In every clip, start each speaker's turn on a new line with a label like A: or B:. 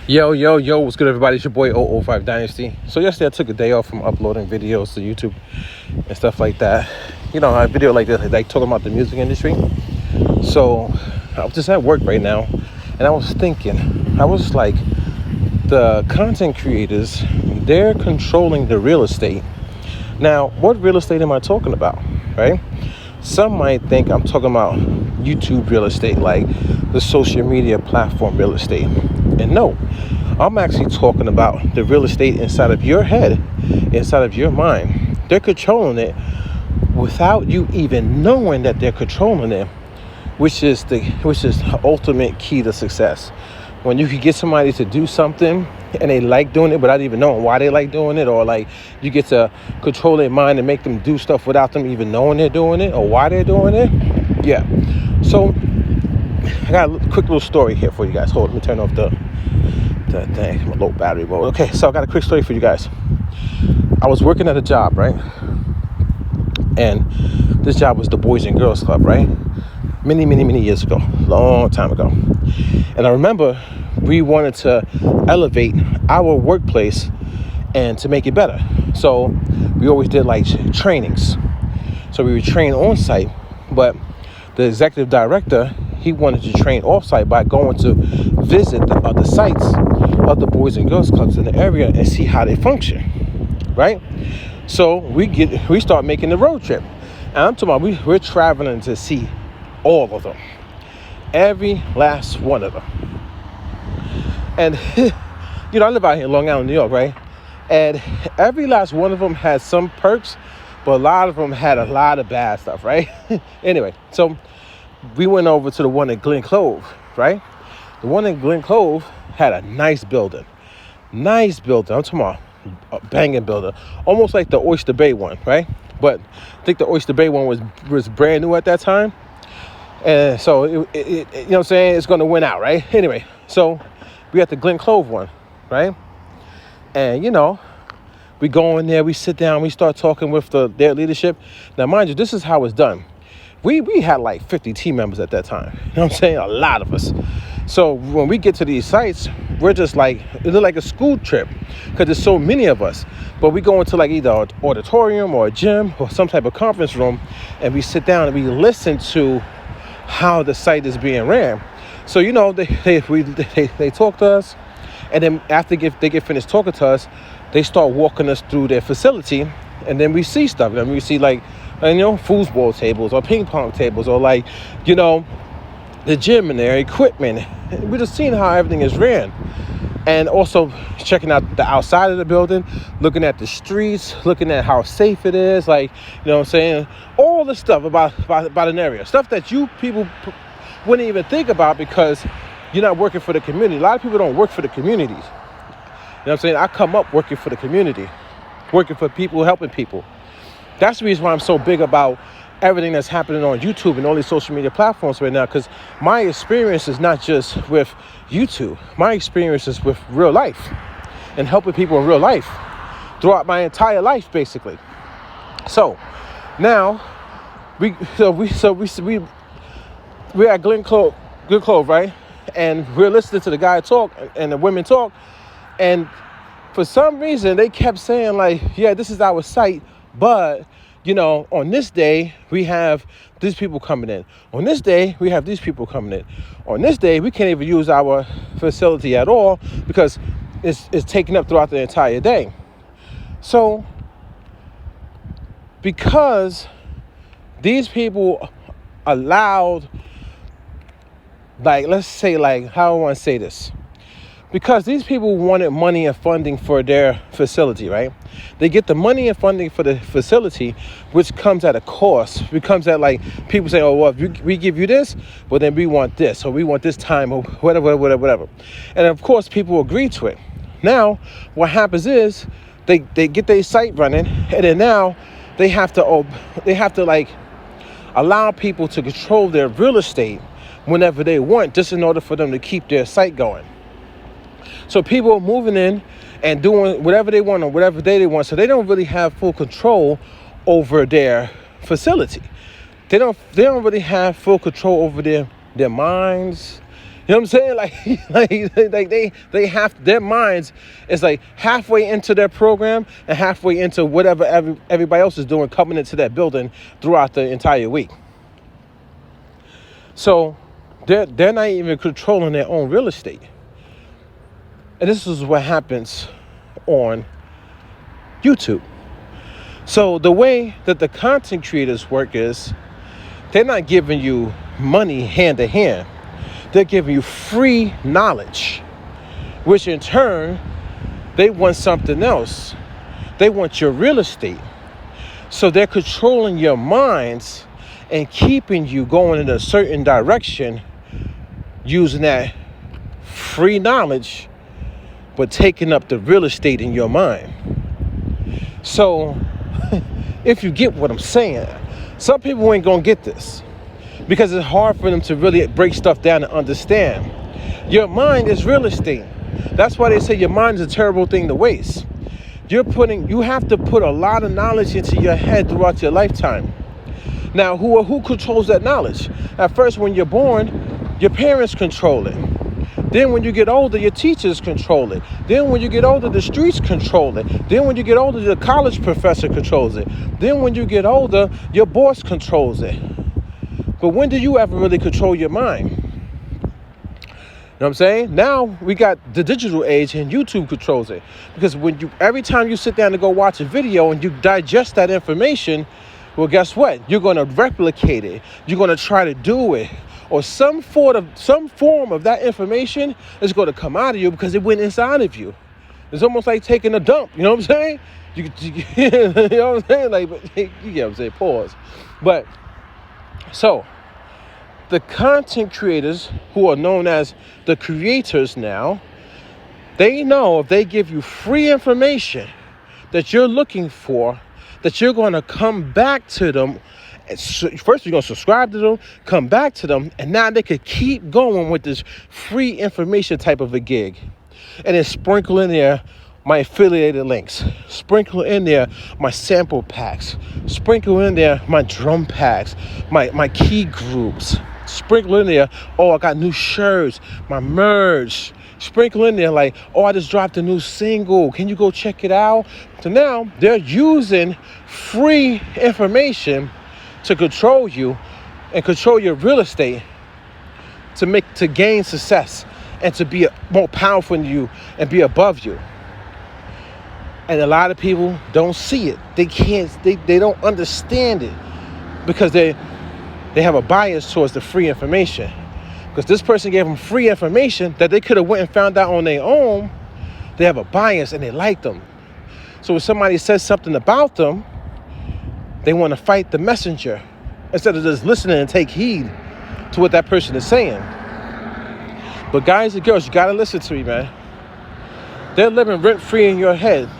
A: Yo, what's good, everybody? It's your boy 005 Dynasty. So yesterday I took a day off from uploading videos to YouTube and stuff like that. You know, a video like this, like talking about the music industry. So I was just at work right now, and I was thinking, I was like, the content creators, they're controlling the real estate. Now, what real estate am I talking about, right? Some might think I'm talking about YouTube real estate, like the social media platform real estate. And no, I'm actually talking about the real estate inside of your head, inside of your mind. They're controlling it without you even knowing that they're controlling it, which is the ultimate key to success. When you can get somebody to do something and they like doing it without even knowing why they like doing it, or like you get to control their mind and make them do stuff without them even knowing they're doing it or why they're doing it. Yeah. So I got a quick little story here for you guys. Hold on, let me turn off the thing, my low battery mode. Okay, so I got a quick story for you guys. I was working at a job, right? And this job was the Boys and Girls Club, right? Many years ago, long time ago. And I remember we wanted to elevate our workplace and to make it better. So we always did like trainings. So we would train on site, but the executive director, he wanted to train off site by going to visit the other sites of the Boys and Girls Clubs in the area and see how they function, right? So we start making the road trip. And I'm talking about we're traveling to see all of them. Every last one of them. And, you know, I live out here in Long Island, New York, right? And every last one of them had some perks, but a lot of them had a lot of bad stuff, right? Anyway, so we went over to the one in Glen Clove, right? The one in Glen Clove had a nice building. Nice building. I'm talking about a banging building. Almost like the Oyster Bay one, right? But I think the Oyster Bay one was brand new at that time. And so, you know what I'm saying? It's going to win out, right? Anyway, so we got the Glen Clove one, right? And, you know, we go in there, we sit down, we start talking with their leadership. Now, mind you, this is how it's done. We had like 50 team members at that time. You know what I'm saying? A lot of us. So when we get to these sites, we're just like, it looked like a school trip because there's so many of us. But we go into like either an auditorium or a gym or some type of conference room, and we sit down and we listen to how the site is being ran. So, you know, they talk to us, and then after they get finished talking to us, they start walking us through their facility, and then we see stuff. And we see like, you know, foosball tables or ping pong tables or like, you know, the gym and their equipment. We're just seeing how everything is ran. And also checking out the outside of the building, looking at the streets, looking at how safe it is, like, you know what I'm saying? All the stuff about an area. Stuff that you people wouldn't even think about because you're not working for the community. A lot of people don't work for the communities. You know what I'm saying? I come up working for the community, working for people, helping people. That's the reason why I'm so big about everything that's happening on YouTube and all these social media platforms right now, because my experience is not just with YouTube. My experience is with real life and helping people in real life throughout my entire life, basically. So now we're at Glen Clove, right? And we're listening to the guy talk and the women talk, and for some reason they kept saying like, yeah, this is our site, but you know, on this day, we have these people coming in. On this day, we have these people coming in. On this day, we can't even use our facility at all because it's taken up throughout the entire day. So, because these people allowed, like, let's say, like, how do I want to say this? Because these people wanted money and funding for their facility, right? They get the money and funding for the facility, which comes at a cost. It comes at like people say, oh, well, if we give you this, well, then we want this, or we want this time, or whatever. And of course, people agree to it. Now, what happens is they get their site running, and then now they have to like allow people to control their real estate whenever they want, just in order for them to keep their site going. So people are moving in and doing whatever they want on whatever day they want. So they don't really have full control over their facility. They don't really have full control over their minds You know what I'm saying? Like they have, their minds is like halfway into their program and halfway into whatever everybody else is doing coming into that building throughout the entire week. So they're not even controlling their own real estate. And this is what happens on YouTube. So the way that the content creators work is they're not giving you money hand to hand. They're giving you free knowledge, which in turn, they want something else. They want your real estate. So they're controlling your minds and keeping you going in a certain direction using that free knowledge, but taking up the real estate in your mind. So if you get what I'm saying, some people ain't gonna get this because it's hard for them to really break stuff down and understand. Your mind is real estate. That's why they say your mind is a terrible thing to waste. You have to put a lot of knowledge into your head throughout your lifetime. Now, who controls that knowledge? At first, when you're born, your parents control it. Then when you get older, your teachers control it. Then when you get older, the streets control it. Then when you get older, the college professor controls it. Then when you get older, your boss controls it. But when do you ever really control your mind? You know what I'm saying? Now we got the digital age and YouTube controls it. Because every time you sit down to go watch a video and you digest that information, well, guess what? You're going to replicate it. You're going to try to do it. Or some form of that information is going to come out of you because it went inside of you. It's almost like taking a dump. You know what I'm saying? You know what I'm saying? Like, you get what I'm saying? Pause. But so the content creators, who are known as the creators now, they know if they give you free information that you're looking for, that you're going to come back to them. First, you're going to subscribe to them, come back to them, and now they could keep going with this free information type of a gig. And then sprinkle in there my affiliated links, sprinkle in there my sample packs, sprinkle in there my drum packs, my key groups, sprinkle in there, oh, I got new shirts, my merch, sprinkle in there like, oh, I just dropped a new single, can you go check it out? So now they're using free information to control you and control your real estate to gain success and to be more powerful than you and be above you. And a lot of people don't see it. They don't understand it because they have a bias towards the free information. Because this person gave them free information that they could have went and found out on their own. They have a bias and they like them. So if somebody says something about them, they want to fight the messenger instead of just listening and take heed to what that person is saying. But guys and girls, you got to listen to me, man. They're living rent-free in your head.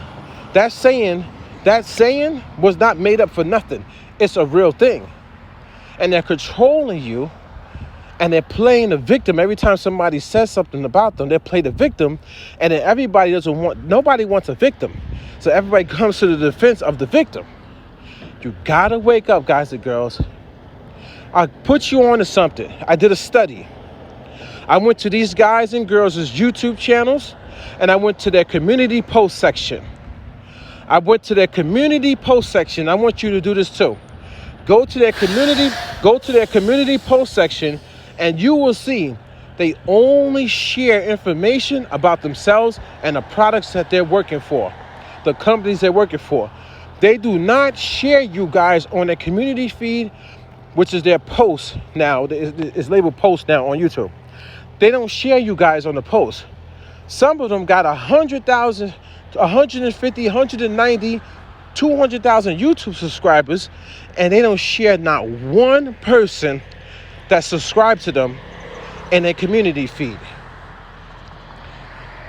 A: That saying was not made up for nothing. It's a real thing. And they're controlling you and they're playing the victim. Every time somebody says something about them, they play the victim. And then nobody wants a victim. So everybody comes to the defense of the victim. You gotta wake up, guys and girls. I put you on to something. I did a study. I went to these guys and girls' YouTube channels, and I went to their community post section. I want you to do this too. Go to their community post section, and you will see they only share information about themselves and the products that they're working for, the companies they're working for. They do not share you guys on their community feed, which is their post now. It's labeled post now on YouTube. They don't share you guys on the post. Some of them got 100,000, 150, 190, 200,000 YouTube subscribers, and they don't share not one person that subscribed to them in their community feed.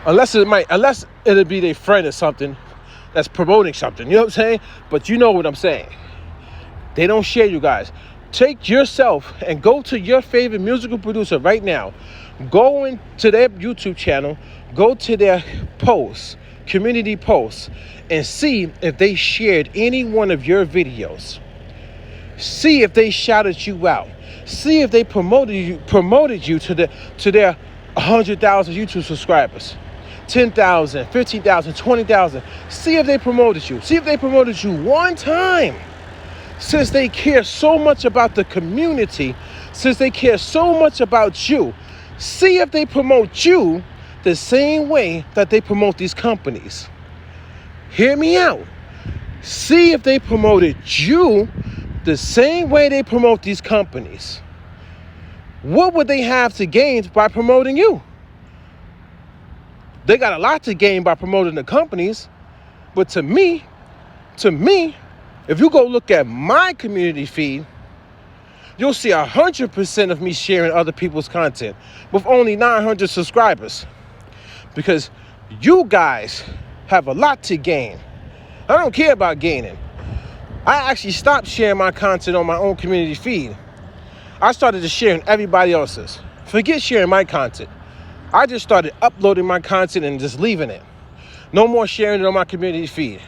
A: Unless it'll be their friend or something that's promoting something, you know what I'm saying? But you know what I'm saying. They don't share you guys. Take yourself and go to your favorite musical producer right now. Go into their YouTube channel, go to their posts, community posts, and see if they shared any one of your videos. See if they shouted you out. See if they promoted you to their 100,000 YouTube subscribers, 10,000, 15,000, 20,000. See if they promoted you. See if they promoted you one time. Since they care so much about the community, since they care so much about you, see if they promote you the same way that they promote these companies. Hear me out. See if they promoted you the same way they promote these companies. What would they have to gain by promoting you? They got a lot to gain by promoting the companies. But to me, if you go look at my community feed, you'll see 100% of me sharing other people's content with only 900 subscribers. Because you guys have a lot to gain. I don't care about gaining. I actually stopped sharing my content on my own community feed. I started just sharing everybody else's. Forget sharing my content. I just started uploading my content and just leaving it. No more sharing it on my community feed.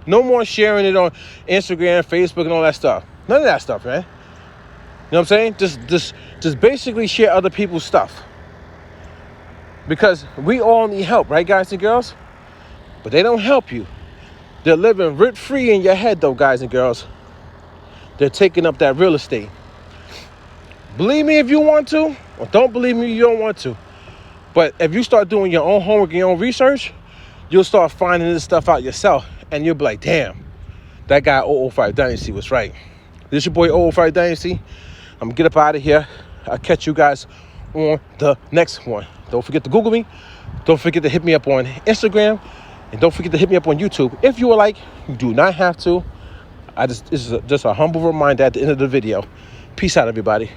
A: No more sharing it on Instagram, Facebook, and all that stuff. None of that stuff, man. You know what I'm saying? Just basically share other people's stuff. Because we all need help, right, guys and girls? But they don't help you. They're living rent-free in your head, though, guys and girls. They're taking up that real estate. Believe me if you want to, or don't believe me if you don't want to. But if you start doing your own homework and your own research, you'll start finding this stuff out yourself. And you'll be like, damn, that guy 005 Dynasty was right. This is your boy 005 Dynasty. I'm going to get up out of here. I'll catch you guys on the next one. Don't forget to Google me. Don't forget to hit me up on Instagram. And don't forget to hit me up on YouTube. If you would like, you do not have to. This is just a humble reminder at the end of the video. Peace out, everybody.